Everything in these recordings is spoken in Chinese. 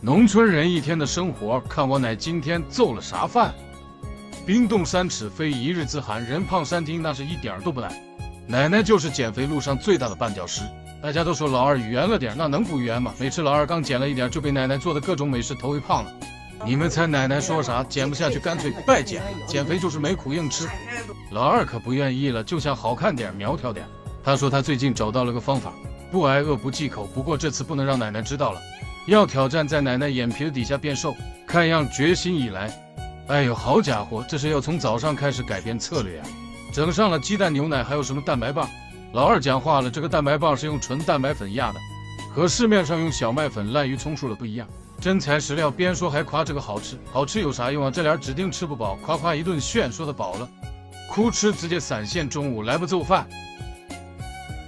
农村人一天的生活，看我奶今天做了啥饭。冰冻3尺非一日之寒，人胖3斤那是一点都不难。奶奶就是减肥路上最大的绊脚石。大家都说老二圆了点，那能不圆吗？每次老二刚减了一点，就被奶奶做的各种美食头一胖了。你们猜奶奶说啥？减不下去，干脆拜减。减肥就是没苦硬吃。老二可不愿意了，就想好看点，苗条点。他说他最近找到了个方法，不挨饿不忌口。不过这次不能让奶奶知道了，要挑战在奶奶眼皮底下变瘦。看样决心已来。哎呦，好家伙，这是要从早上开始改变策略啊！整上了鸡蛋、牛奶，还有什么蛋白棒。老二讲话了，这个蛋白棒是用纯蛋白粉压的，和市面上用小麦粉、滥竽充数的不一样。真材实料，边说还夸这个好吃。好吃有啥用啊？这俩指定吃不饱，夸夸一顿炫，说的饱了，哭吃直接散现。中午来不做饭。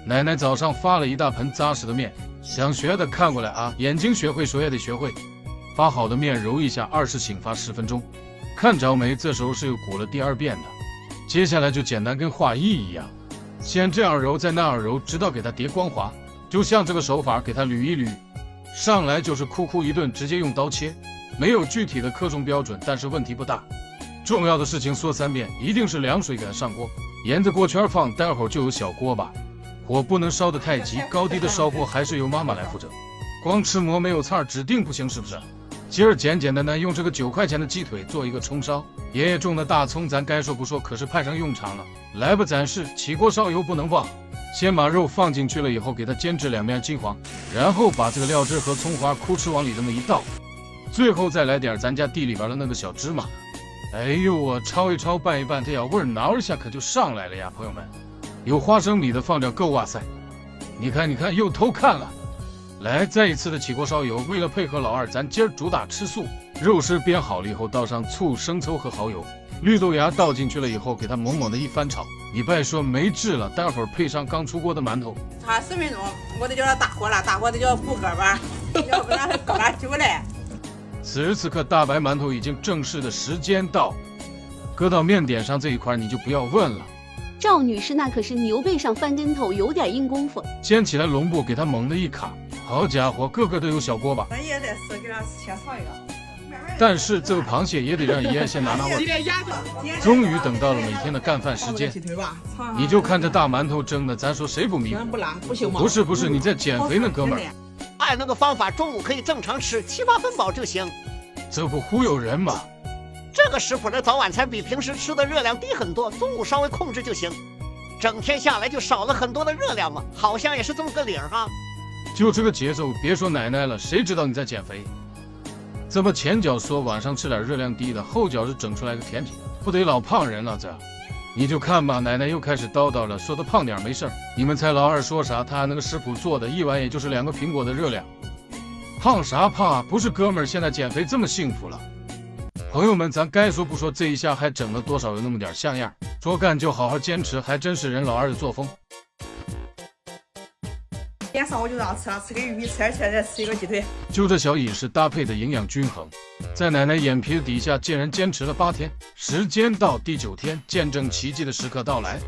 奶奶早上发了一大盆扎实的面，想学的看过来啊，眼睛学会，手也得学会。发好的面揉一下，20醒发10分钟，看着没？这时候是又鼓了第2遍的。接下来就简单跟画意一样，先这样揉，再那样揉，直到给它叠光滑。就像这个手法，给它捋一捋。上来就是哭一顿，直接用刀切，没有具体的克重标准，但是问题不大。重要的事情说3遍，一定是凉水给它上锅，沿着锅圈放，待会儿就有小锅巴，火不能烧得太急，高低的烧锅还是由妈妈来负责。光吃馍没有菜指定不行，是不是？今儿简简单单用这个9块钱的鸡腿做一个葱烧。爷爷种的大葱咱该说不说，可是派上用场了。来吧，咱是起锅烧油不能忘。先把肉放进去了以后，给它煎至2面金黄，然后把这个料汁和葱花哭哧往里这么一倒，最后再来点咱家地里边的那个小芝麻。哎呦，我焯一焯拌一拌，这药味挠一下可就上来了呀，朋友们。有花生米的放点够，哇塞！你看又偷看了。来，再一次的起锅烧油，为了配合老二，咱今儿主打吃素。肉丝煸好了以后，倒上醋、生抽和蚝油，绿豆芽倒进去了以后，给它猛猛的一翻炒。你别说没治了，待会儿配上刚出锅的馒头。它10分钟，我得叫它大火了，大火得叫不胳膊，要不然搁哪久嘞。此时此刻，大白馒头已经正式的时间到，搁到面点上这一块你就不要问了。赵女士那可是牛背上翻跟头，有点硬功夫。煎起来笼布，给它猛的一卡，好家伙，个个都有小锅巴。咱也得是给它切炒一个。但是这个螃蟹也得让爷爷先拿味儿。终于等到了每天的干饭时间，你就看这大馒头蒸的，咱说谁不迷糊？不是，你在减肥呢，哥们儿。按那个方法，中午可以正常吃7、8分饱就行。这不忽悠人吗？这个食谱的早晚餐比平时吃的热量低很多，中午稍微控制就行。整天下来就少了很多的热量嘛，好像也是这么个理儿哈。就这个节奏，别说奶奶了，谁知道你在减肥？这么前脚说晚上吃点热量低的，后脚是整出来个甜品，不得老胖人了这。你就看吧，奶奶又开始叨叨了，说他胖点没事儿。你们猜老二说啥？他按那个食谱做的，一碗也就是2个苹果的热量。胖啥胖啊？不是哥们儿，现在减肥这么幸福了。朋友们，咱该说不说，这一下还整了多少有那么点像样。说干就好好坚持，还真是人老二的作风。今天上午就这样吃了，吃个玉米，吃点再吃一个鸡腿。就这小饮食搭配的营养均衡，在奶奶眼皮底下竟然坚持了8天。时间到第9天，见证奇迹的时刻到来。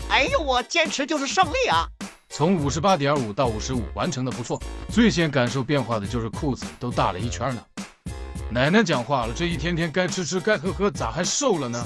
哎呦，我坚持就是胜利啊！从58.5到55，完成的不错。最先感受变化的就是裤子都大了1圈呢。奶奶讲话了，这一天天该吃吃该喝喝，咋还瘦了呢？